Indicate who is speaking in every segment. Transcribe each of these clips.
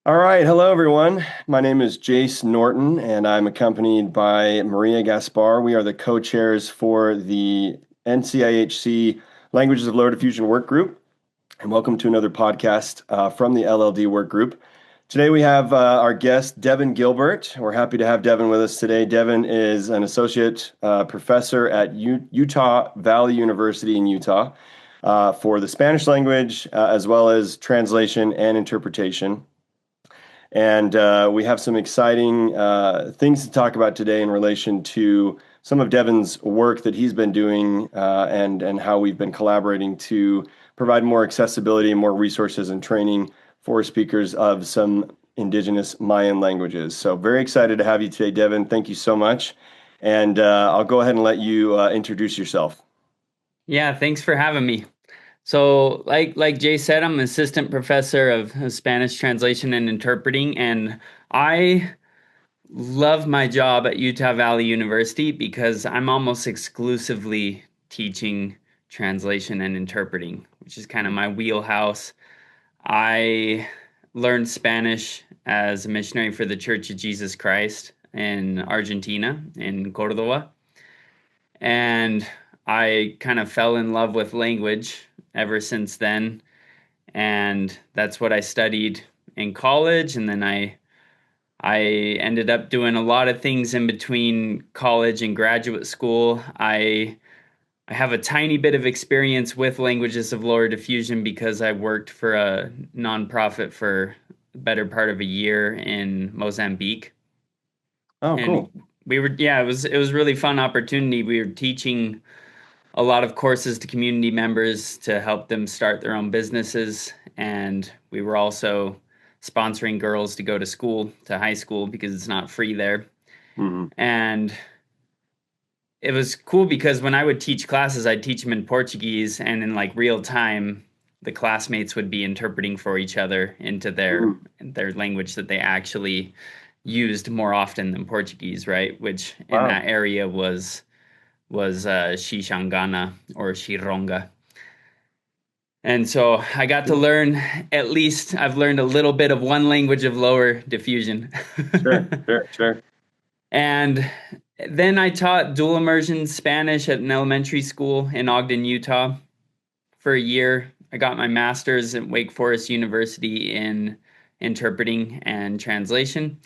Speaker 1: All right. Hello, everyone. My name is Jace Norton, and I'm accompanied by Maria Gaspar. We are the co-chairs for the NCIHC Languages of Lower Diffusion Work Group. And welcome to another podcast from the LLD Work Group. Today we have our guest, Devin Gilbert. We're happy to have Devin with us today. Devin is an associate professor at Utah Valley University in Utah for the Spanish language, as well as translation and interpretation. And we have some exciting things to talk about today in relation to some of Devin's work that he's been doing and how we've been collaborating to provide more accessibility and more resources and training for speakers of some Indigenous Mayan languages. So very excited to have you today, Devin. Thank you so much. And I'll go ahead and let you introduce yourself.
Speaker 2: Yeah, thanks for having me. So, like Jay said, I'm an assistant professor of Spanish translation and interpreting, and I love my job at Utah Valley University because I'm almost exclusively teaching translation and interpreting, which is kind of my wheelhouse. I learned Spanish as a missionary for the Church of Jesus Christ in Argentina, in Cordoba. And I kind of fell in love with language ever since then. And that's what I studied in college. And then I ended up doing a lot of things in between college and graduate school. I have a tiny bit of experience with languages of lower diffusion because I worked for a nonprofit for the better part of a year in Mozambique.
Speaker 1: Oh,
Speaker 2: And
Speaker 1: cool.
Speaker 2: it was really fun opportunity. We were teaching a lot of courses to community members to help them start their own businesses. And we were also sponsoring girls to go to school, to high school, because it's not free there.
Speaker 1: Mhm.
Speaker 2: And it was cool because when I would teach classes, I'd teach them in Portuguese, and in like real time, the classmates would be interpreting for each other into
Speaker 1: Mhm.
Speaker 2: their language that they actually used more often than Portuguese, right? Which in
Speaker 1: Wow.
Speaker 2: that area was Xishangana or Shironga. And so I got to learn, at least I've learned a little bit of one language of lower diffusion.
Speaker 1: Sure, sure, sure.
Speaker 2: And then I taught dual immersion Spanish at an elementary school in Ogden, Utah for a year. I got my master's at Wake Forest University in interpreting and translation.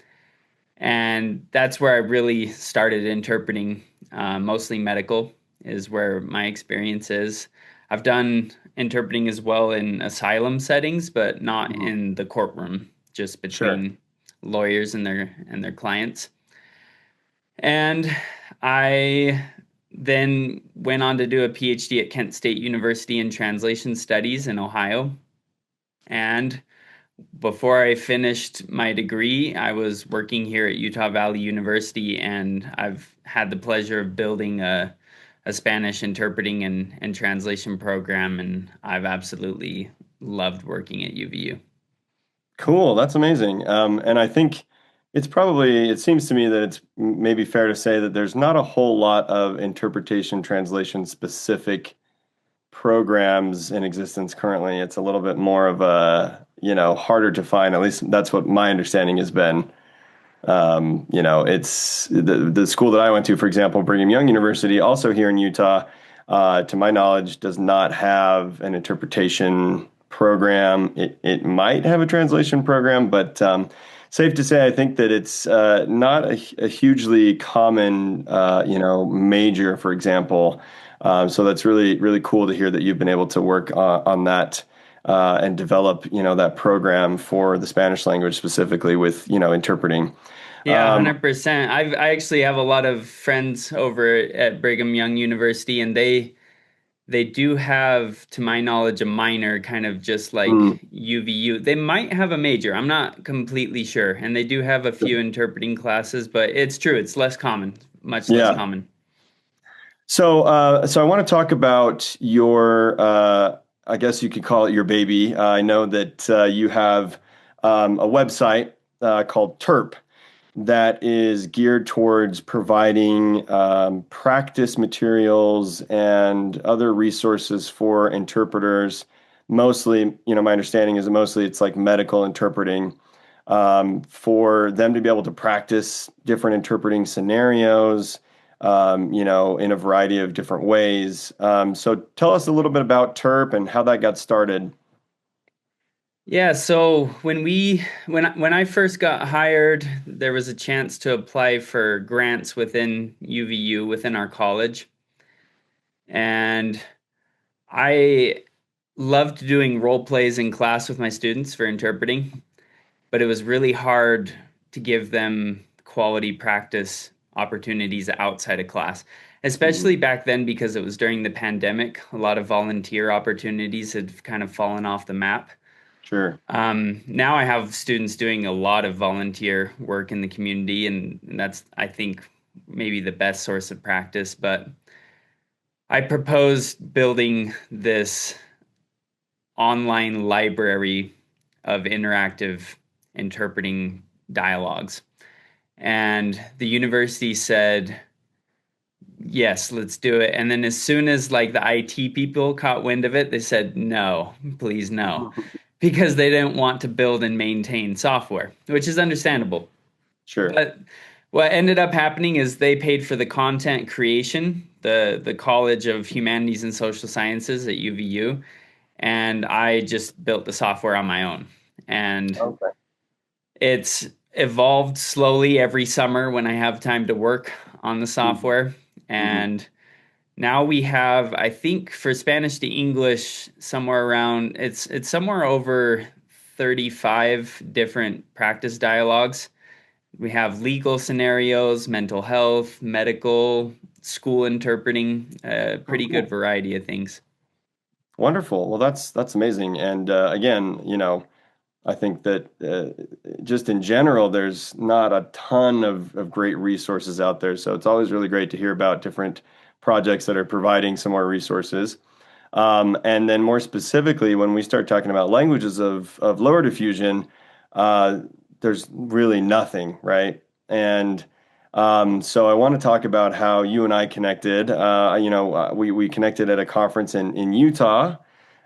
Speaker 2: And that's where I really started interpreting, mostly medical, is where my experience is. I've done interpreting as well in asylum settings, but not
Speaker 1: Mhm.
Speaker 2: in the courtroom, just
Speaker 1: Sure.
Speaker 2: between lawyers and their clients. And I then went on to do a PhD at Kent State University in translation studies in Ohio. And before I finished my degree, I was working here at Utah Valley University, and I've had the pleasure of building a Spanish interpreting and translation program, and I've absolutely loved working at UVU.
Speaker 1: Cool. That's amazing. And I think it seems to me that it's maybe fair to say that there's not a whole lot of interpretation translation specific programs in existence currently. It's a little bit more of harder to find. At least that's what my understanding has been. It's the school that I went to, for example, Brigham Young University, also here in Utah, to my knowledge, does not have an interpretation program. It might have a translation program, but safe to say, I think that it's not a hugely common, major, for example. So that's really, really cool to hear that you've been able to work on that and develop, that program for the Spanish language specifically with, interpreting.
Speaker 2: Yeah,
Speaker 1: Um,
Speaker 2: 100%. I actually have a lot of friends over at Brigham Young University, and they do have, to my knowledge, a minor, kind of just like
Speaker 1: mm,
Speaker 2: UVU. They might have a major. I'm not completely sure. And they do have a few interpreting classes, but it's true. It's less common, much less
Speaker 1: yeah.
Speaker 2: common.
Speaker 1: So I want to talk about your, I guess you could call it your baby. I know that you have a website called TERP that is geared towards providing practice materials and other resources for interpreters. Mostly, my understanding is that mostly it's like medical interpreting. for them to be able to practice different interpreting scenarios, in a variety of different ways. So tell us a little bit about TERP and how that got started.
Speaker 2: Yeah, so when I first got hired, there was a chance to apply for grants within UVU within our college. And I loved doing role plays in class with my students for interpreting, but it was really hard to give them quality practice opportunities outside of class, especially
Speaker 1: Mhm.
Speaker 2: back then because it was during the pandemic. A lot of volunteer opportunities had kind of fallen off the map.
Speaker 1: Sure.
Speaker 2: Now I have students doing a lot of volunteer work in the community, and that's, I think, maybe the best source of practice. But I proposed building this online library of interactive interpreting dialogues. And the university said, yes, let's do it. And then as soon as like the IT people caught wind of it, they said, no, please no, because they didn't want to build and maintain software, which is understandable.
Speaker 1: Sure.
Speaker 2: But what ended up happening is they paid for the content creation, the College of Humanities and Social Sciences at UVU, and I just built the software on my own. And
Speaker 1: Okay.
Speaker 2: it's evolved slowly every summer when I have time to work on the
Speaker 1: Mhm.
Speaker 2: software.
Speaker 1: Mhm.
Speaker 2: And now we have, I think, for Spanish to English, somewhere around it's somewhere over 35 different practice dialogues. We have legal scenarios, mental health, medical, school interpreting, a
Speaker 1: Oh,
Speaker 2: pretty good
Speaker 1: cool.
Speaker 2: variety of things.
Speaker 1: Wonderful. Well, that's amazing. And again, I think that just in general, there's not a ton of great resources out there. So it's always really great to hear about different projects that are providing some more resources. And then more specifically, when we start talking about languages of lower diffusion, uh, there's really nothing, right? And so I want to talk about how you and I connected. We connected at a conference in Utah,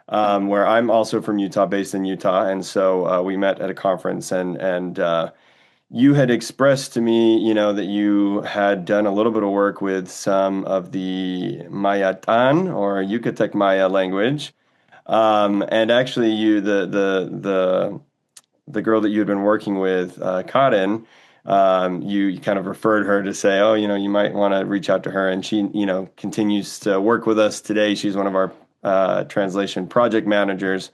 Speaker 1: where I'm also from Utah, based in Utah, and so we met at a conference, and you had expressed to me, that you had done a little bit of work with some of the Mayatan or Yucatec Maya language, and actually, the girl that you had been working with, Karen, you kind of referred her to say, oh, you might want to reach out to her, and she, continues to work with us today. She's one of our translation project managers,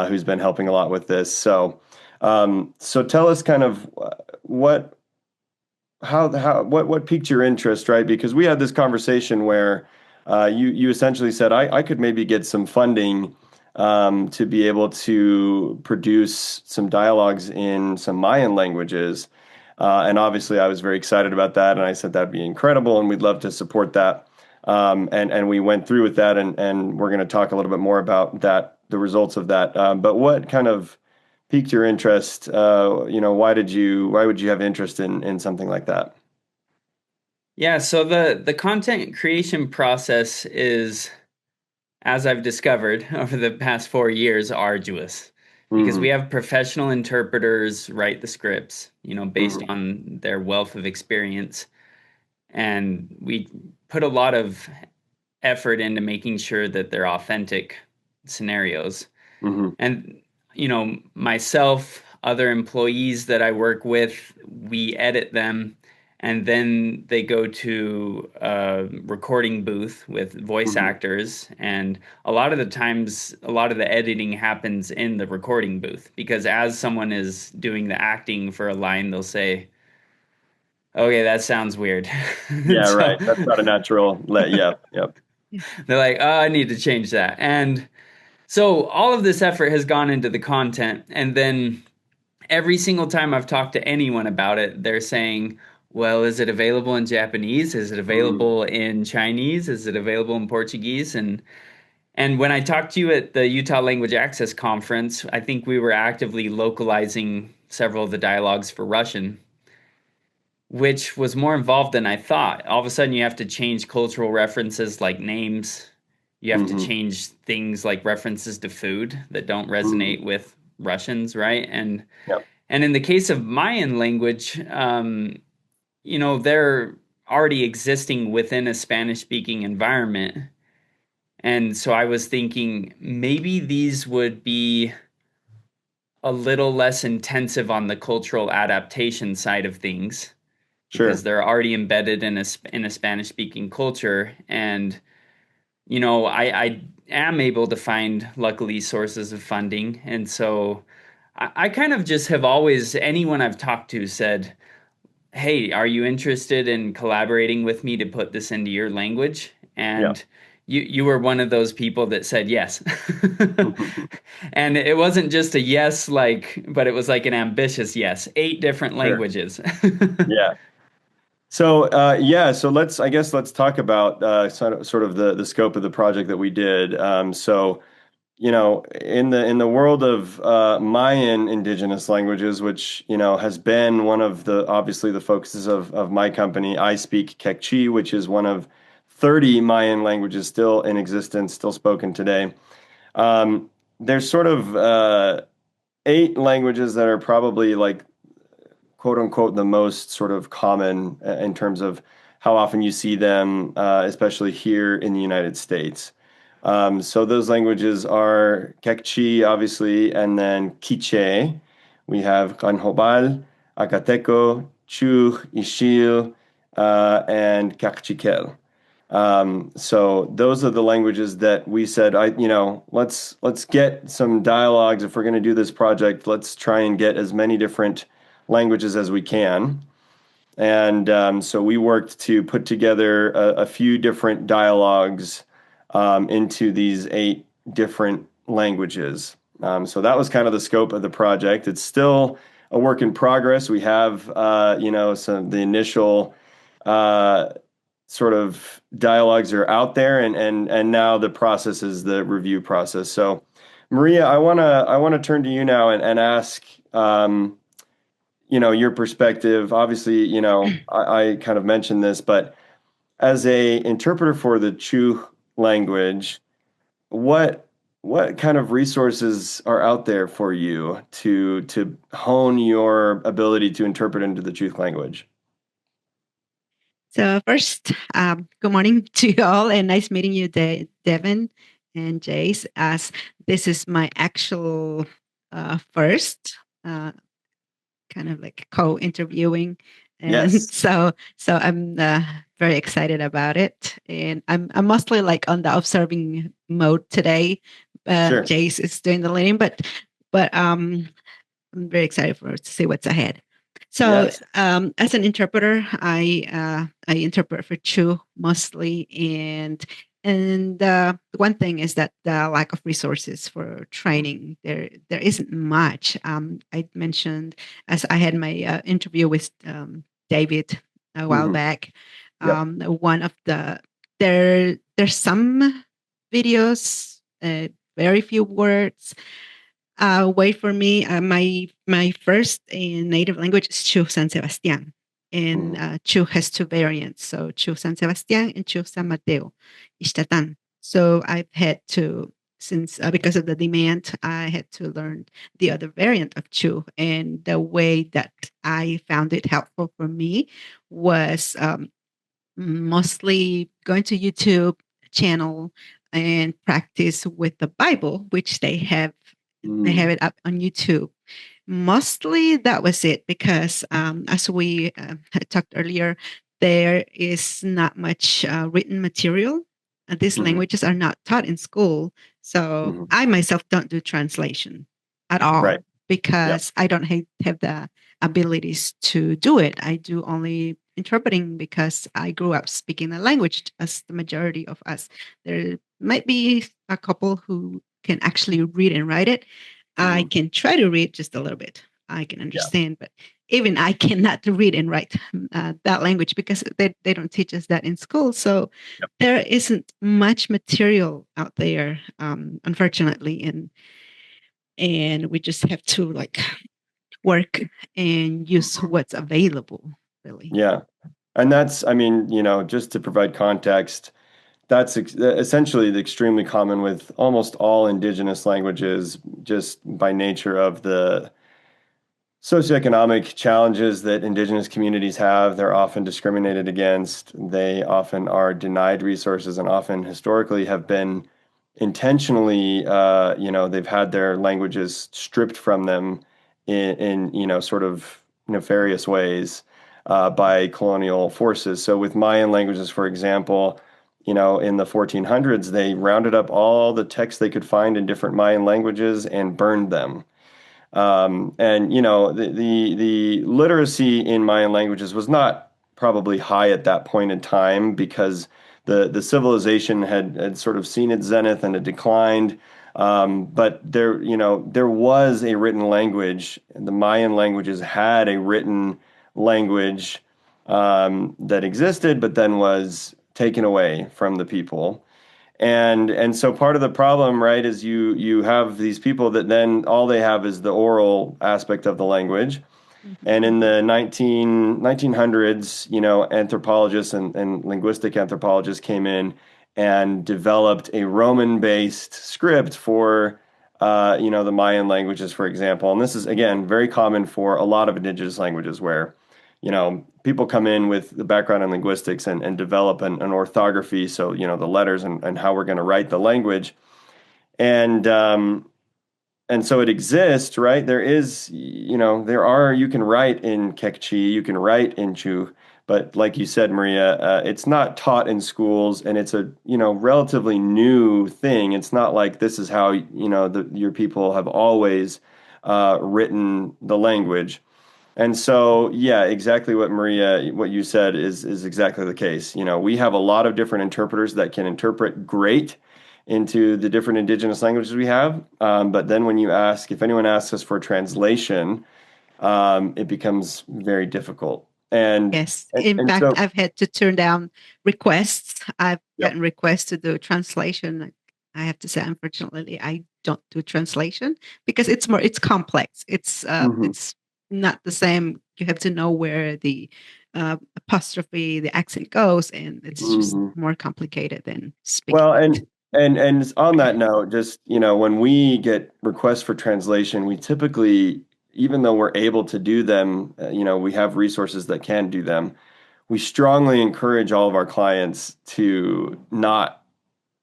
Speaker 1: who's been helping a lot with this. So tell us kind of what what piqued your interest, right? Because we had this conversation where you essentially said I could maybe get some funding to be able to produce some dialogues in some Mayan languages, and obviously I was very excited about that, and I said that'd be incredible, and we'd love to support that. And we went through with that, and we're going to talk a little bit more about that, the results of that. But what kind of piqued your interest? Why would you have interest in something like that?
Speaker 2: Yeah, so the content creation process is, as I've discovered over the past 4 years, arduous because we
Speaker 1: Hmm.
Speaker 2: have professional interpreters write the scripts, based
Speaker 1: Hmm.
Speaker 2: on their wealth of experience. And we put a lot of effort into making sure that they're authentic scenarios.
Speaker 1: Hmm.
Speaker 2: And, myself, other employees that I work with, we edit them and then they go to a recording booth with voice
Speaker 1: Hmm.
Speaker 2: actors. And a lot of the times, a lot of the editing happens in the recording booth because as someone is doing the acting for a line, they'll say, okay, that sounds weird.
Speaker 1: Yeah,
Speaker 2: So
Speaker 1: right. That's not a natural let. Yep, yep.
Speaker 2: they're like, oh, I need to change that. And so all of this effort has gone into the content. And then every single time I've talked to anyone about it, they're saying, well, is it available in Japanese? Is it
Speaker 1: Mm,
Speaker 2: available in Chinese? Is it available in Portuguese? And when I talked to you at the Utah Language Access Conference, I think we were actively localizing several of the dialogues for Russian, which was more involved than I thought. All of a sudden, you have to change cultural references like names. You have to
Speaker 1: hmm.
Speaker 2: change things like references to food that don't
Speaker 1: Mm,
Speaker 2: resonate with Russians, right? And
Speaker 1: yep.
Speaker 2: And in the case of Mayan language, they're already existing within a Spanish-speaking environment. And so I was thinking maybe these would be a little less intensive on the cultural adaptation side of things because
Speaker 1: Sure.
Speaker 2: they're already embedded in a Spanish speaking culture. And I am able to find, luckily, sources of funding. And so I kind of just have always, anyone I've talked to said, hey, are you interested in collaborating with me to put this into your language?
Speaker 1: Yeah.
Speaker 2: And you were one of those people that said yes. And it wasn't just a yes, but it was like an ambitious yes, 8 different
Speaker 1: Sure.
Speaker 2: languages.
Speaker 1: Yeah. So yeah, so I guess let's talk about sort of the scope of the project that we did. So in the world of Mayan indigenous languages, which has been one of the obviously the focuses of my company, I speak Quechua, which is one of 30 Mayan languages still in existence, still spoken today. There's sort of 8 languages that are probably like quote unquote the most sort of common in terms of how often you see them, especially here in the United States. So those languages are Kekchi, obviously, and then Quiche. We have Kanhobal, Akateco, Chuj, Ixil, and Kaqchikel. So those are the languages that we said, let's get some dialogues. If we're going to do this project, let's try and get as many different languages as we can. And so we worked to put together a few different dialogues into these 8 different languages. So that was kind of the scope of the project. It's still a work in progress. We have, some the initial uh, sort of dialogues are out there, and now the process is the review process. So, Maria, I wanna turn to you now and ask. Your perspective. Obviously, I kind of mentioned this, but as a interpreter for the Chu language, what what kind of resources are out there for you to hone your ability to interpret into the Chu language?
Speaker 3: So first, good morning to you all, and nice meeting you, Devin and Jace. As this is my actual first kind of like co-interviewing, and
Speaker 1: Yes,
Speaker 3: so I'm very excited about it. And I'm mostly like on the observing mode today.
Speaker 1: sure.
Speaker 3: Jace is doing the leading, but I'm very excited for to see what's ahead. So,
Speaker 1: Yes.
Speaker 3: as an interpreter, I interpret for Chu mostly, and one thing is that the lack of resources for training there isn't much. I mentioned as I had my interview with David a while
Speaker 1: Hmm.
Speaker 3: back.
Speaker 1: Yep.
Speaker 3: One of there's some videos, very few words. Wait for me. My first native language is Chu San Sebastian, and
Speaker 1: Hmm.
Speaker 3: Chu has 2 variants. So Chu San Sebastian and Chu San Mateo, Ixtatan. So I've had to since because of the demand, I had to learn the other variant of Chu, and the way that I found it helpful for me was mostly going to YouTube channel and practice with the Bible, which they have
Speaker 1: Mm.
Speaker 3: it up on YouTube. Mostly that was it because as we had talked earlier, there is not much written material. These
Speaker 1: Hmm.
Speaker 3: languages are not taught in school, so
Speaker 1: Hmm.
Speaker 3: I myself don't do translation at
Speaker 1: Right.
Speaker 3: all
Speaker 1: Yep.
Speaker 3: because I don't have the abilities to do it. I do only interpreting because I grew up speaking the language as the majority of us. There might be a couple who can actually read and write it. I
Speaker 1: Hmm.
Speaker 3: can try to read just a little bit. I can
Speaker 1: Yeah.
Speaker 3: understand, but even I cannot read and write that language because they don't teach us that in school. So
Speaker 1: Yep.
Speaker 3: there isn't much material out there, unfortunately, and we just have to like work and use what's available, really.
Speaker 1: Yeah. And that's, I mean, just to provide context, that's essentially extremely common with almost all indigenous languages, just by nature of the socioeconomic challenges that Indigenous communities have. They're often discriminated against. They often are denied resources and often historically have been intentionally, they've had their languages stripped from them in sort of nefarious ways by colonial forces. So with Mayan languages, for example, in the 1400s, they rounded up all the texts they could find in different Mayan languages and burned them. And the literacy in Mayan languages was not probably high at that point in time because the civilization had sort of seen its zenith and had declined. But there was a written language. The Mayan languages had a written language that existed, but then was taken away from the people. And so part of the problem, right, is you have these people that then all they have is the oral aspect of the language. And in the 1900s, anthropologists and linguistic anthropologists came in and developed a Roman-based script for, the Mayan languages, for example. And this is, again, very common for a lot of indigenous languages where, people come in with the background in linguistics and develop an orthography. So, the letters and how we're going to write the language. And so it exists, right? There is, you can write in Kekchi, you can write in Chu, but like you said, Maria, it's not taught in schools and it's a, relatively new thing. It's not like this is how, your people have always written the language. And so, yeah, exactly what you said is exactly the case. We have a lot of different interpreters that can interpret great into the different indigenous languages we have. But then when if anyone asks us for translation, it becomes very difficult.
Speaker 3: Yes. In fact,
Speaker 1: So,
Speaker 3: I've had to turn down requests. I've
Speaker 1: yep.
Speaker 3: gotten requests to do translation. I have to say, unfortunately, I don't do translation because it's complex. It's not the same. You have to know where the apostrophe, the accent goes, and it's just more complicated than speaking.
Speaker 1: Well, and on that note, just, when we get requests for translation, we typically, even though we're able to do them, we have resources that can do them. We strongly encourage all of our clients to not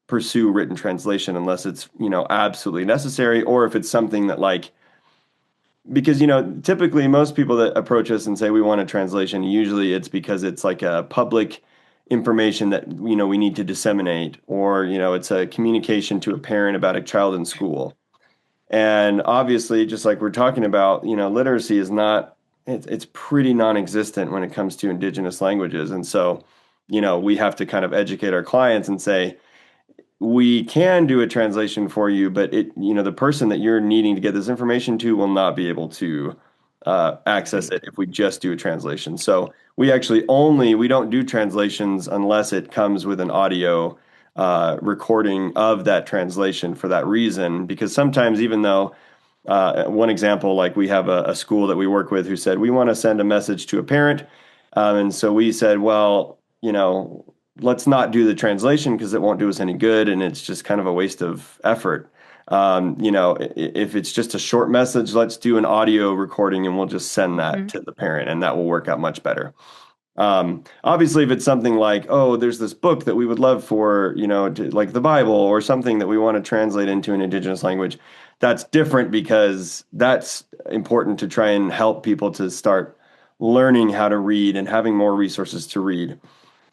Speaker 1: pursue written translation unless it's, absolutely necessary, or if it's something that because, typically most people that approach us and say we want a translation, usually it's because it's like a public information that, we need to disseminate, or, it's a communication to a parent about a child in school. And obviously, just like we're talking about, literacy is not, it's pretty non-existent when it comes to indigenous languages. And so, we have to kind of educate our clients and say, we can do a translation for you, but the person that you're needing to get this information to will not be able to access it if we just do a translation. So we don't do translations unless it comes with an audio recording of that translation for that reason. Because sometimes, even though one example, like we have a school that we work with who said, we want to send a message to a parent. And so we said, well, let's not do the translation because it won't do us any good and it's just kind of a waste of effort. If it's just a short message, let's do an audio recording and we'll just send that to the parent, and that will work out much better. Obviously, if it's something like, oh, there's this book that we would love for, like the Bible or something that we want to translate into an indigenous language, that's different because that's important to try and help people to start learning how to read and having more resources to read.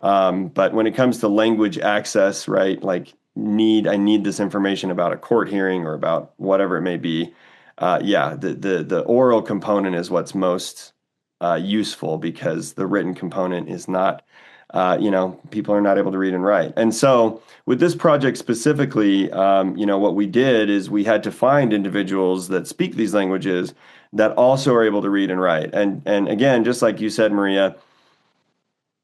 Speaker 1: But when it comes to language access, right, like I need this information about a court hearing or about whatever it may be. The oral component is what's most useful because the written component is not, people are not able to read and write. And so with this project specifically, what we did is we had to find individuals that speak these languages that also are able to read and write. And again, just like you said, Maria,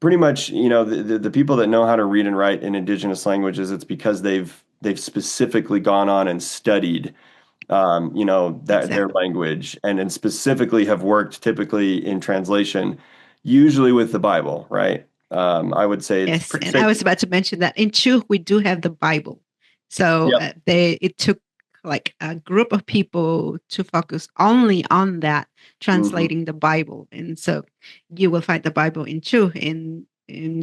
Speaker 1: pretty much, the people that know how to read and write in indigenous languages, it's because they've specifically gone on and studied, their language and specifically have worked typically in translation, usually with the Bible, right? I would say it's
Speaker 3: yes, and I was about to mention that in Chu we do have the Bible, so
Speaker 1: Yep.
Speaker 3: it took like a group of people to focus only on that,
Speaker 1: Hmm.
Speaker 3: translating the Bible. And so you will find the Bible in Chu. And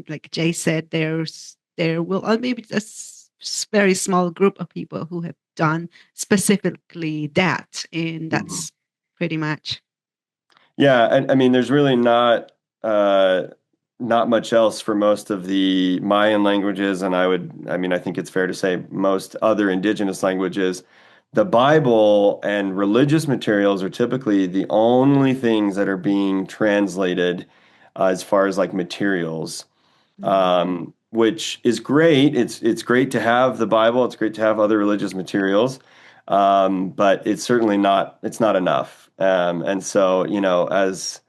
Speaker 3: like Jay said, there will only be a very small group of people who have done specifically that, and
Speaker 1: Hmm.
Speaker 3: that's pretty much.
Speaker 1: Yeah, and I mean, there's really uh, not much else for most of the Mayan languages, and I mean, I think it's fair to say most other indigenous languages. The Bible and religious materials are typically the only things that are being translated as far as like materials,
Speaker 3: Mhm.
Speaker 1: which is great. It's great to have the Bible. It's great to have other religious materials, but it's certainly not. It's not enough. And so, as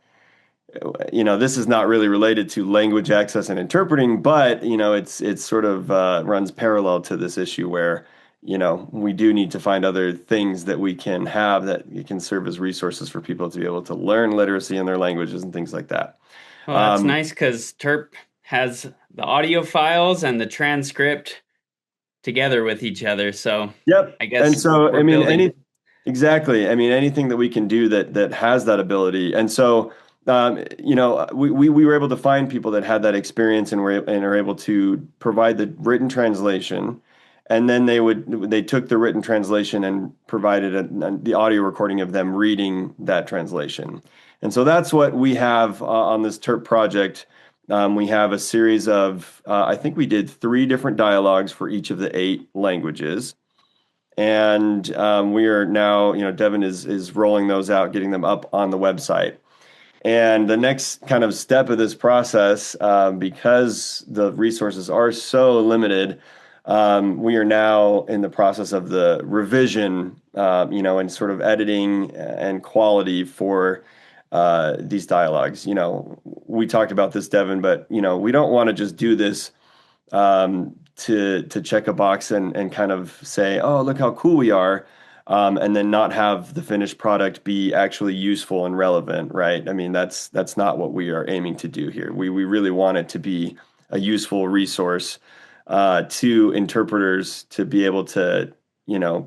Speaker 1: this is not really related to language access and interpreting, but it's sort of runs parallel to this issue where we do need to find other things that we can have that can serve as resources for people to be able to learn literacy in their languages and things like that.
Speaker 2: Well, that's
Speaker 1: Um,
Speaker 2: nice because TERP has the audio files and the transcript together with each other. So
Speaker 1: Yep.
Speaker 2: I
Speaker 1: And
Speaker 2: guess
Speaker 1: so,
Speaker 2: we're
Speaker 1: I mean,
Speaker 2: building.
Speaker 1: exactly. I mean, anything that we can do that has that ability. And so, we were able to find people that had that experience and are able to provide the written translation. And then they took the written translation and provided the audio recording of them reading that translation. And so that's what we have on this TERP project. We have a series of, I think we did 3 different dialogues for each of the 8 languages. And we are now, Devin is rolling those out, getting them up on the website. And the next kind of step of this process, because the resources are so limited, we are now in the process of the revision, and sort of editing and quality for these dialogues. We talked about this, Devin, but we don't want to just do this to check a box and kind of say, oh, look how cool we are, and then not have the finished product be actually useful and relevant, right? I mean, that's not what we are aiming to do here. We really want it to be a useful resource to interpreters to be able to,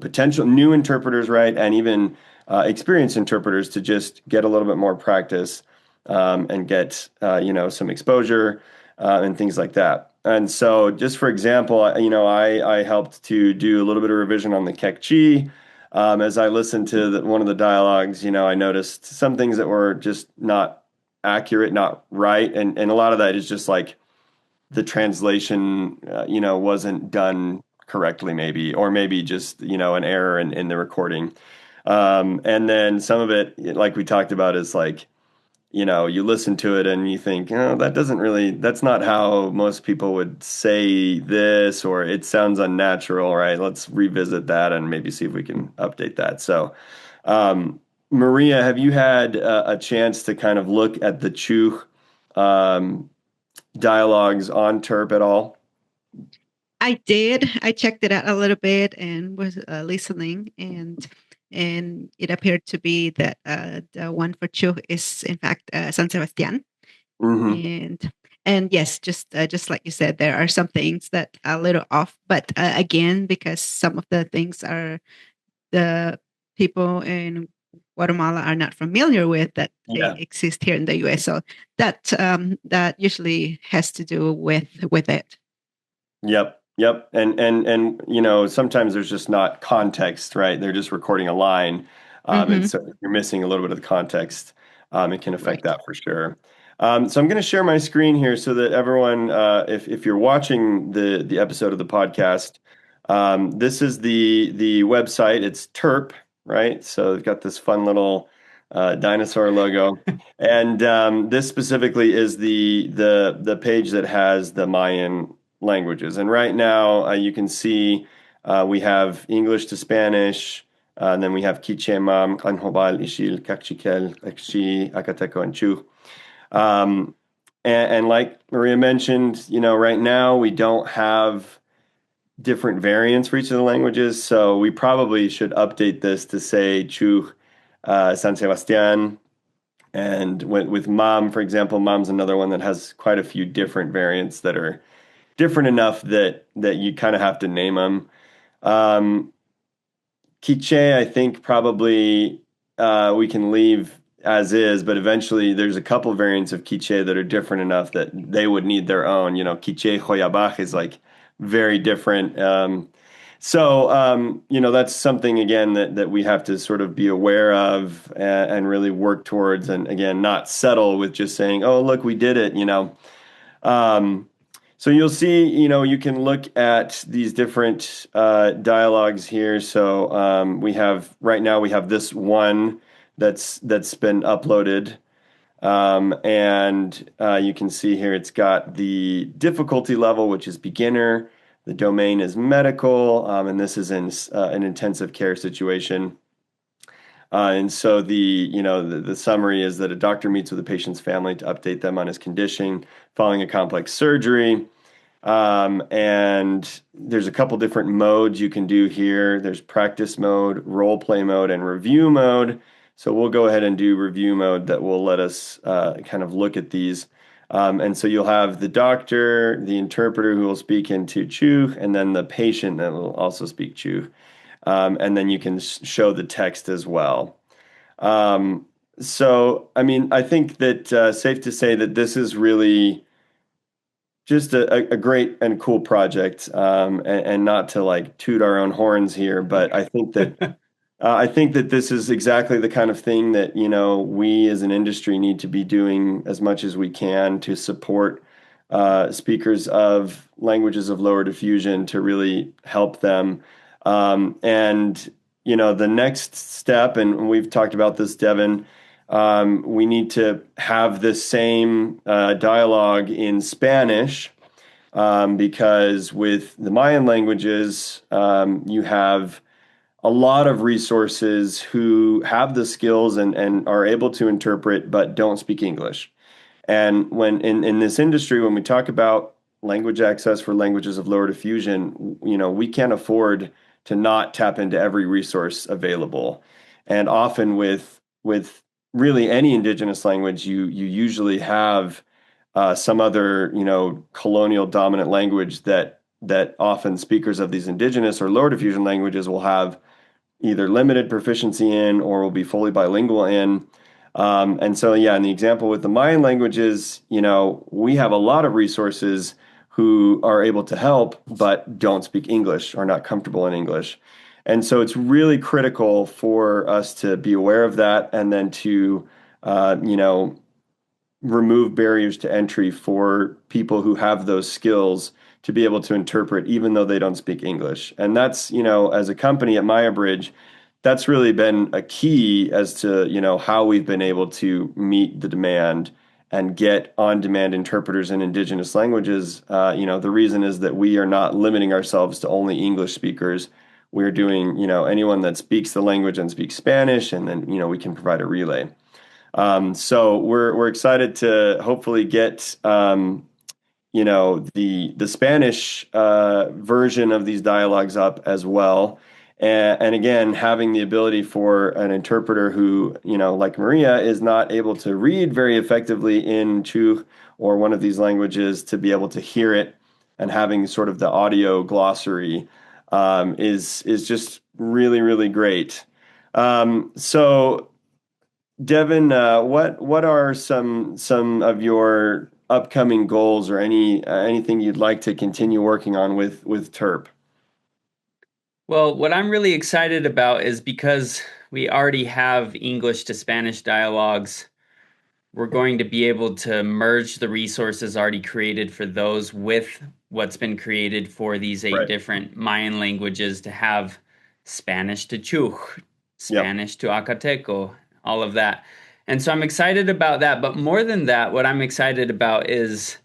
Speaker 1: potential new interpreters, right, and even experienced interpreters to just get a little bit more practice and get some exposure and things like that. And so, just for example, I helped to do a little bit of revision on the Kekchi. As I listened to one of the dialogues, I noticed some things that were just not accurate, not right, and a lot of that is just like the translation, wasn't done correctly, maybe, or maybe just an error in the recording. And then some of it, like we talked about, is like you listen to it and you think, oh, that's not how most people would say this, or it sounds unnatural, right? Let's revisit that and maybe see if we can update that. So, Maria, have you had a chance to kind of look at the Chuch um, dialogues on TERP at all?
Speaker 3: I did. I checked it out a little bit and was listening, and it appeared to be that the one for Chu is in fact San Sebastian,
Speaker 1: Hmm.
Speaker 3: and yes, just like you said, there are some things that are a little off, but again, because some of the things are the people in Guatemala are not familiar with, that they
Speaker 1: Yeah.
Speaker 3: exist here in the U.S., so that usually has to do with it.
Speaker 1: Yep. Yep. And sometimes there's just not context, right? They're just recording a line. And
Speaker 3: Hmm.
Speaker 1: so if you're missing a little bit of the context. It can affect
Speaker 3: Right.
Speaker 1: that for sure. So I'm going to share my screen here so that everyone, if you're watching the episode of the podcast, this is the website. It's TERP, right? So they've got this fun little dinosaur logo. And this specifically is the page that has the Mayan languages. And right now, you can see we have English to Spanish, and then we have Kichemam, Kanhobal, Ishil, Kakchikel, Akshi, Akateco, and Chu. Um, and like Maria mentioned, right now we don't have different variants for each of the languages, so we probably should update this to say Chu, San Sebastian. And with Mam, for example, Mam's another one that has quite a few different variants that are different enough that you kind of have to name them. Um, Quiche, I think probably we can leave as is, but eventually there's a couple variants of Quiche that are different enough that they would need their own. Quiche Hoyabach is like very different. That's something again that we have to sort of be aware of and really work towards, and again, not settle with just saying, "Oh, look, we did it." Um, so you'll see, you can look at these different dialogues here. So right now we have this one that's been uploaded, and you can see here it's got the difficulty level, which is beginner. The domain is medical, and this is in an intensive care situation. And so the summary is that a doctor meets with a patient's family to update them on his condition following a complex surgery. And there's a couple different modes you can do here. There's practice mode, role play mode, and review mode. So we'll go ahead and do review mode that will let us kind of look at these. And so you'll have the doctor, the interpreter who will speak into Chuch, and then the patient that will also speak Chuch. And then you can show the text as well. I mean, I think that safe to say that this is really just a great and cool project, and not to like toot our own horns here, but I think that this is exactly the kind of thing that we as an industry need to be doing as much as we can to support speakers of languages of lower diffusion to really help them. And the next step, and we've talked about this, Devin. We need to have this same dialogue in Spanish, because with the Mayan languages, you have a lot of resources who have the skills and are able to interpret but don't speak English. And when in this industry, when we talk about language access for languages of lower diffusion, we can't afford to not tap into every resource available. And often with really any indigenous language, you usually have some other, colonial dominant language that often speakers of these indigenous or lower diffusion languages will have either limited proficiency in or will be fully bilingual in. And so, yeah, in the example with the Mayan languages, we have a lot of resources who are able to help, but don't speak English, are not comfortable in English. And so it's really critical for us to be aware of that and then to, remove barriers to entry for people who have those skills to be able to interpret, even though they don't speak English. And that's, as a company at Maya Bridge, that's really been a key as to, how we've been able to meet the demand and get on-demand interpreters in indigenous languages. The reason is that we are not limiting ourselves to only English speakers. We're doing, anyone that speaks the language and speaks Spanish, and then, we can provide a relay. So we're excited to hopefully get the Spanish version of these dialogues up as well. And again, having the ability for an interpreter who, like Maria, is not able to read very effectively in Chuch or one of these languages to be able to hear it, and having sort of the audio glossary is just really, really great. So Devin, what are some of your upcoming goals or anything you'd like to continue working on with TERP?
Speaker 2: Well, what I'm really excited about is because we already have English to Spanish dialogues, we're going to be able to merge the resources already created for those with what's been created for these 8
Speaker 1: Right.
Speaker 2: different Mayan languages to have Spanish to Chuch,
Speaker 1: Yep.
Speaker 2: Spanish to Acateco, all of that. And so I'm excited about that. But more than that, what I'm excited about is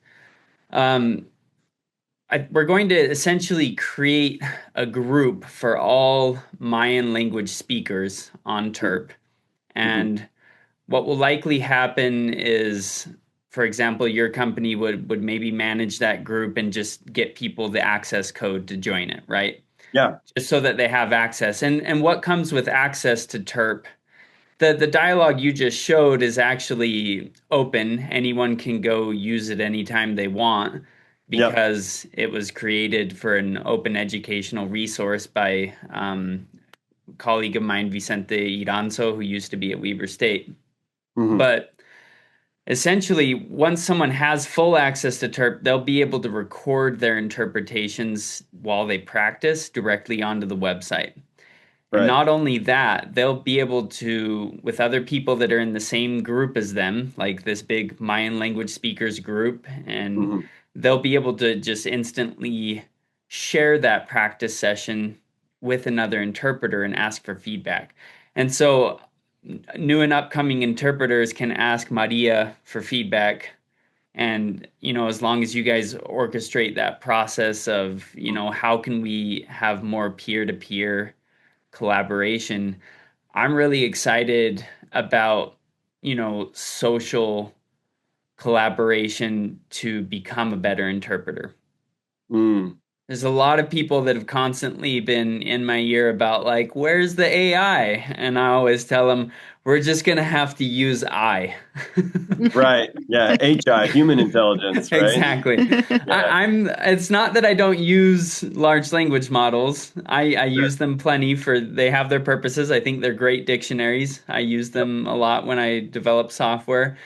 Speaker 2: we're going to essentially create a group for all Mayan language speakers on TERP. And what will likely happen is, for example, your company would maybe manage that group and just get people the access code to join it, right?
Speaker 1: Yeah.
Speaker 2: Just so that they have access. And what comes with access to TERP, the dialogue you just showed is actually open. Anyone can go use it anytime they want
Speaker 1: Yep.
Speaker 2: because it was created for an open educational resource by colleague of mine, Vicente Iranzo, who used to be at Weber State.
Speaker 1: Mm-hmm.
Speaker 2: But essentially, once someone has full access to TERP, they'll be able to record their interpretations while they practice directly onto the website. And
Speaker 1: Right.
Speaker 2: not only that, they'll be able to, with other people that are in the same group as them, like this big Mayan language speakers group, and
Speaker 1: Mm-hmm.
Speaker 2: they'll be able to just instantly share that practice session with another interpreter and ask for feedback. And so new and upcoming interpreters can ask Maria for feedback. And, as long as you guys orchestrate that process of, how can we have more peer-to-peer collaboration, I'm really excited about, social collaboration to become a better interpreter.
Speaker 1: Mm.
Speaker 2: There's a lot of people that have constantly been in my ear about like, where's the AI? And I always tell them, we're just going to have to use I.
Speaker 1: Right. Yeah. HI, human intelligence, right?
Speaker 2: Exactly.
Speaker 1: Yeah.
Speaker 2: It's not that I don't use large language models. I
Speaker 1: Sure.
Speaker 2: use them plenty they have their purposes. I think they're great dictionaries. I use
Speaker 1: Yep.
Speaker 2: them a lot when I develop software.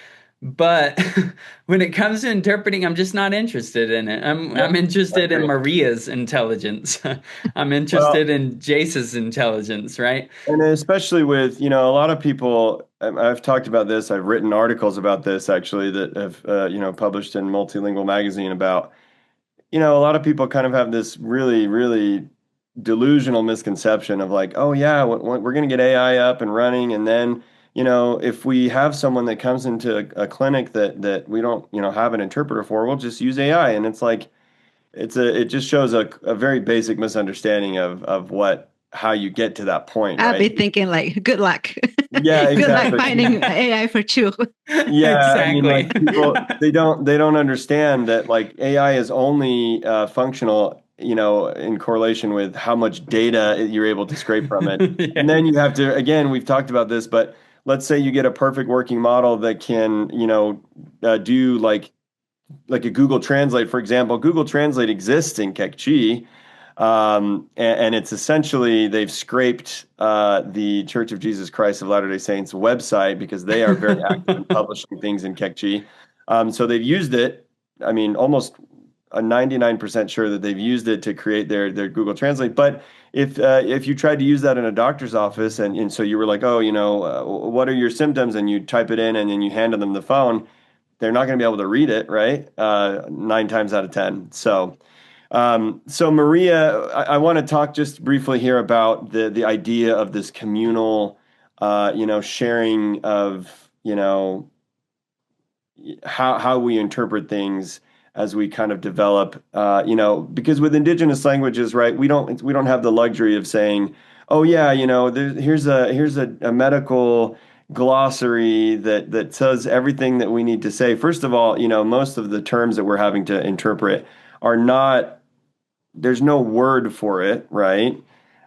Speaker 2: But when it comes to interpreting, I'm just not interested in it. I'm
Speaker 1: Yep. I
Speaker 2: interested in
Speaker 1: agree.
Speaker 2: Maria's intelligence. I'm
Speaker 1: Well,
Speaker 2: interested in Jace's intelligence, right?
Speaker 1: and especially with, a lot of people, I've talked about this, I've written articles about this actually that have, published in Multilingual Magazine about, a lot of people kind of have this really, really delusional misconception of like, oh yeah, we're going to get AI up and running, and then, if we have someone that comes into a clinic that we don't, have an interpreter for, we'll just use AI. And it's like, it just shows a very basic misunderstanding of how you get to that point,
Speaker 3: I'll be
Speaker 1: right?
Speaker 3: thinking like, good luck.
Speaker 1: Yeah,
Speaker 3: Good luck
Speaker 1: exactly.
Speaker 3: finding AI for you.
Speaker 1: Yeah, I mean,
Speaker 2: Exactly.
Speaker 1: like people, they don't understand that like AI is only functional, in correlation with how much data you're able to scrape from it. And
Speaker 2: Yeah.
Speaker 1: then you have to, again, we've talked about this, but let's say you get a perfect working model that can, do like a Google Translate, for example. Google Translate exists in Kekchi, and it's essentially they've scraped the Church of Jesus Christ of Latter-day Saints website because they are very active in publishing things in Kekchi. So they've used it. I mean, almost a 99% sure that they've used it to create their Google Translate. But if you tried to use that in a doctor's office and so you were like, oh, what are your symptoms? And you type it in and then you hand them the phone, they're not going to be able to read it, right? 9 times out of 10. So Maria, I want to talk just briefly here about the idea of this communal, sharing of, how we interpret things as we kind of develop, because with indigenous languages, right, we don't have the luxury of saying, oh yeah, here's a medical glossary that says everything that we need to say. First of all, most of the terms that we're having to interpret are not, there's no word for it, right?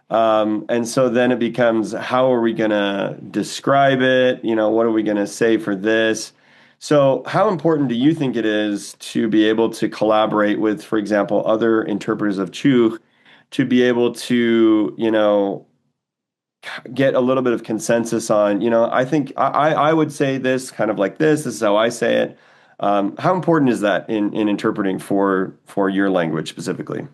Speaker 1: And so then it becomes, how are we going to describe it? What are we going to say for this? So, how important do you think it is to be able to collaborate with, for example, other interpreters of Chuch to be able to, get a little bit of consensus on, I think I would say this kind of like this is how I say it. How important is that in interpreting for your language specifically?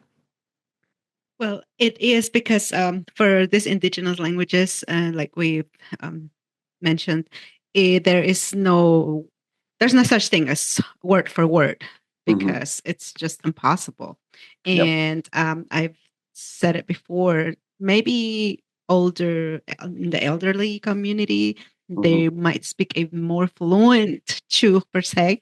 Speaker 3: Well, it is because for these indigenous languages, like we mentioned, there's no such thing as word for word
Speaker 1: Hmm.
Speaker 3: because it's just impossible.
Speaker 1: Yep.
Speaker 3: And I've said it before, maybe in the elderly community,
Speaker 1: Hmm.
Speaker 3: they might speak a more fluent Chu per se,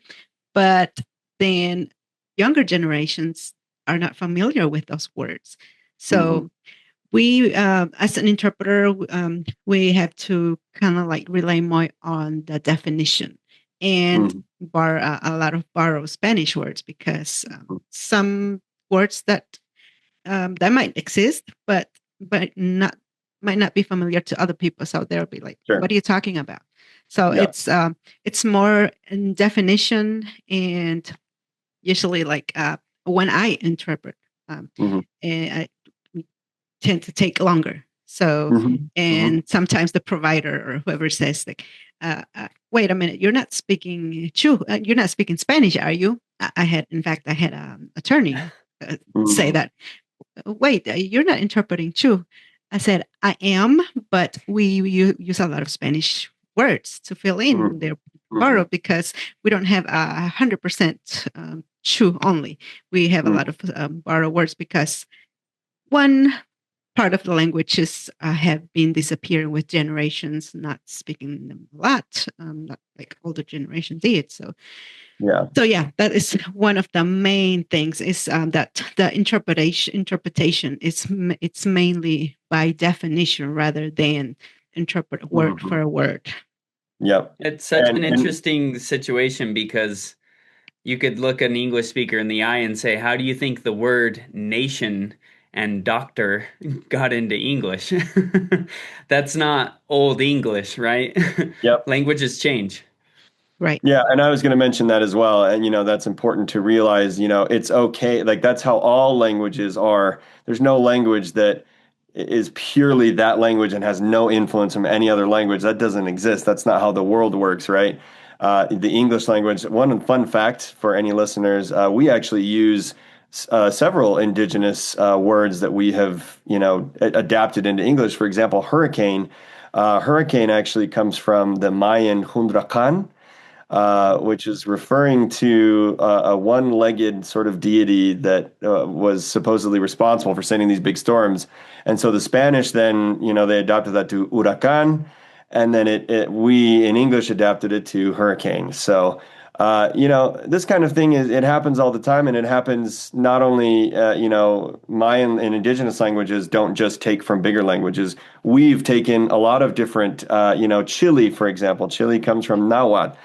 Speaker 3: but then younger generations are not familiar with those words.
Speaker 1: Hmm.
Speaker 3: So we, as an interpreter, we have to kind of like rely more on the definition and
Speaker 1: Hmm.
Speaker 3: a lot of borrow Spanish words because some words that might exist, but not might not be familiar to other people. So they'll be like,
Speaker 1: Sure.
Speaker 3: "What are you talking about?" So
Speaker 1: Yeah.
Speaker 3: it's more in definition and usually like when I interpret,
Speaker 1: Hmm.
Speaker 3: and I tend to take longer. So,
Speaker 1: Mhm. Mhm.
Speaker 3: and sometimes the provider or whoever says like, wait a minute, you're not speaking you're not speaking Spanish, are you? In fact, I had an attorney say
Speaker 1: Mhm.
Speaker 3: that, wait, you're not interpreting Chu. I said, I am, but we use a lot of Spanish words to fill in
Speaker 1: Mhm.
Speaker 3: their
Speaker 1: Mhm.
Speaker 3: borrow because we don't have 100% Chu only. We have a
Speaker 1: Mhm.
Speaker 3: lot of borrow words because one part of the languages have been disappearing with generations not speaking them a lot, not like older generation did.
Speaker 1: Yeah.
Speaker 3: So yeah, that is one of the main things is that the interpretation is it's mainly by definition rather than interpret word
Speaker 1: Mhm.
Speaker 3: for word.
Speaker 1: Yep.
Speaker 2: It's such an
Speaker 1: And
Speaker 2: interesting situation because you could look an English speaker in the eye and say, how do you think the word nation and doctor got into English? That's not old English, right?
Speaker 1: yep.
Speaker 2: Languages change.
Speaker 3: Right.
Speaker 1: Yeah, and I was going to mention that as well. And, that's important to realize, it's okay. Like, that's how all languages are. There's no language that is purely that language and has no influence from any other language. That doesn't exist. That's not how the world works, right? The English language, one fun fact for any listeners, we actually use several indigenous words that we have, adapted into English. For example, hurricane. Hurricane actually comes from the Mayan hundrakan, which is referring to a one-legged sort of deity that was supposedly responsible for sending these big storms. And so the Spanish then, they adopted that to huracan, and then we in English adapted it to hurricane. So, this kind of thing it happens all the time, and it happens not only, Mayan and indigenous languages don't just take from bigger languages. We've taken a lot of different, Chile, for example. Chile comes from Nahuatl,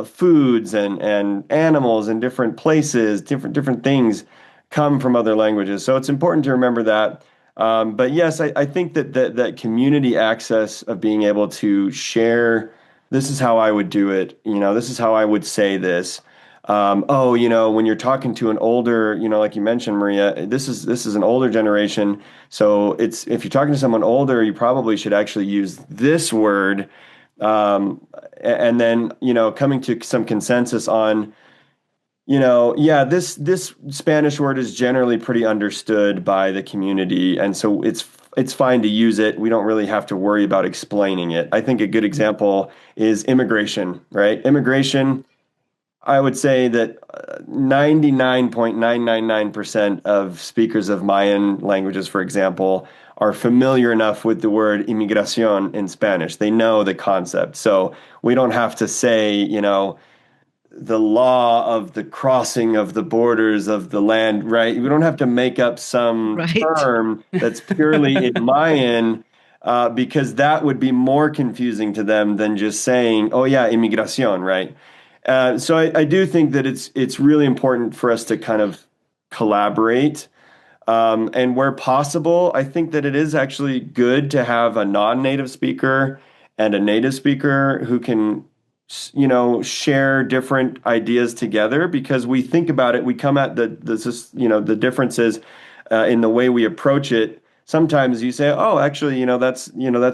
Speaker 1: foods and animals in different places, different things come from other languages. So it's important to remember that. But yes, I think that community access of being able to share, this is how I would do it, this is how I would say this. When you're talking to an older, like you mentioned, Maria, this is an older generation. So it's if you're talking to someone older, you probably should actually use this word, and then coming to some consensus on, yeah, this Spanish word is generally pretty understood by the community, and so it's fine to use it. We don't really have to worry about explaining it. I think a good example is immigration, right? Immigration, I would say that 99.999% of speakers of Mayan languages, for example, are familiar enough with the word inmigración in Spanish. They know the concept. So we don't have to say, the law of the crossing of the borders of the land, right? We don't have to make up some
Speaker 3: Right.
Speaker 1: term that's purely in Mayan, because that would be more confusing to them than just saying, "Oh yeah, inmigración," right? So I do think that it's really important for us to kind of collaborate. And where possible, I think that it is actually good to have a non-native speaker and a native speaker who can, share different ideas together, because we think about it, we come at the differences in the way we approach it. Sometimes you say, "Oh, actually, that's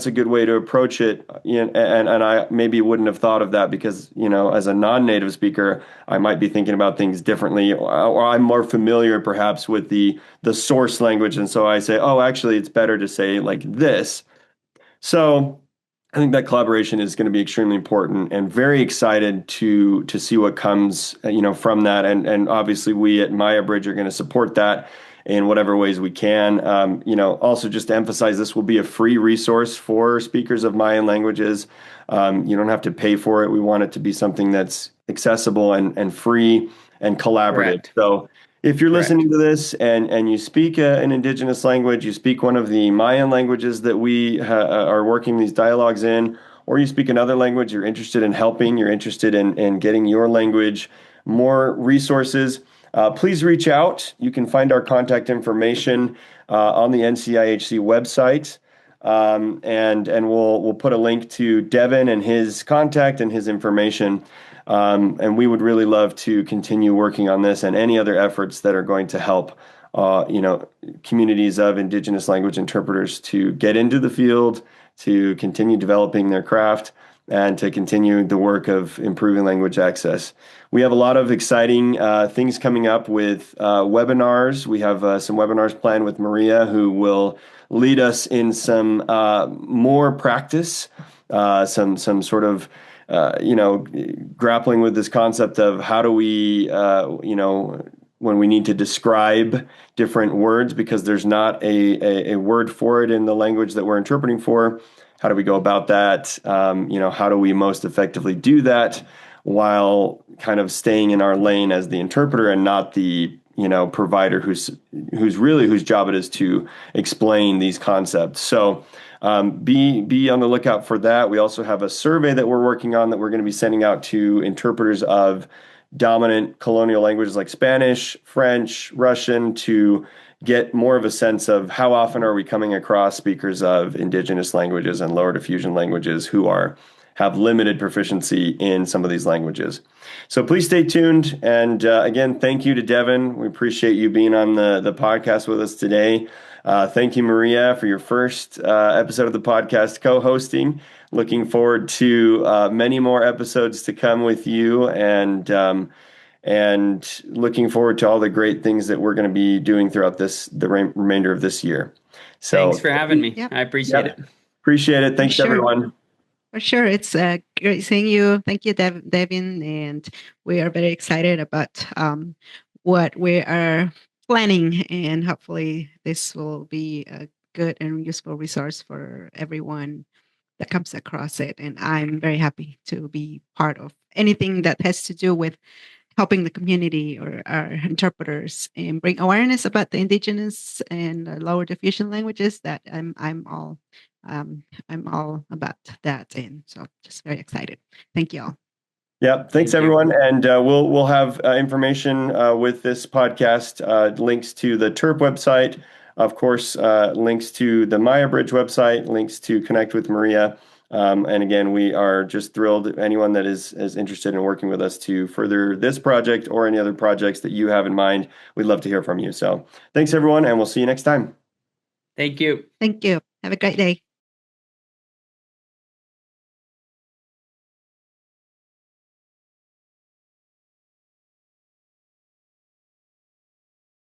Speaker 1: a good way to approach it," and I maybe wouldn't have thought of that because, as a non-native speaker, I might be thinking about things differently, or I'm more familiar perhaps with the source language, and so I say, "Oh, actually, it's better to say like this." So I think that collaboration is going to be extremely important, and very excited to see what comes, from that. And obviously we at Maya Bridge are going to support that in whatever ways we can. Also just to emphasize, this will be a free resource for speakers of Mayan languages. You don't have to pay for it. We want it to be something that's accessible and free and collaborative.
Speaker 2: Correct.
Speaker 1: So if you're
Speaker 2: Correct.
Speaker 1: listening to this and you speak an indigenous language, you speak one of the Mayan languages that we are working these dialogues in, or you speak another language, you're interested in helping, you're interested in getting your language more resources, please reach out. You can find our contact information on the NCIHC website. And we'll put a link to Devin and his contact and his information. And we would really love to continue working on this and any other efforts that are going to help communities of Indigenous language interpreters to get into the field, to continue developing their craft, and to continue the work of improving language access. We have a lot of exciting things coming up with webinars. We have some webinars planned with Maria, who will lead us in some more practice, some sort of grappling with this concept of how do we, when we need to describe different words, because there's not a word for it in the language that we're interpreting for. How do we go about that? How do we most effectively do that while kind of staying in our lane as the interpreter and not the provider whose job it is to explain these concepts. So be on the lookout for that. We also have a survey that we're working on that we're going to be sending out to interpreters of dominant colonial languages like Spanish, French, Russian, to get more of a sense of how often are we coming across speakers of Indigenous languages and lower diffusion languages who have limited proficiency in some of these languages. So please stay tuned. And again, thank you to Devin. We appreciate you being on the podcast with us today. Thank you, Maria, for your first episode of the podcast co-hosting. Looking forward to many more episodes to come with you, and looking forward to all the great things that we're going to be doing throughout the remainder of this year. So
Speaker 2: thanks for having me.
Speaker 3: Yep.
Speaker 2: I appreciate it.
Speaker 1: Appreciate it. Thanks, everyone.
Speaker 3: For sure. It's great seeing you. Thank you, Devin. And we are very excited about what we are planning. And hopefully this will be a good and useful resource for everyone that comes across it. And I'm very happy to be part of anything that has to do with helping the community or our interpreters and bring awareness about the Indigenous and lower diffusion languages. That I'm all about that, and so just very excited. Thank you all.
Speaker 1: Yeah, thanks everyone, and we'll have information with this podcast, links to the TERP website, of course, links to the Maya Bridge website, links to connect with Maria. And again, we are just thrilled. Anyone that is interested in working with us to further this project or any other projects that you have in mind, we'd love to hear from you. So thanks everyone, and we'll see you next time.
Speaker 2: Thank you.
Speaker 3: Thank you. Have a great day.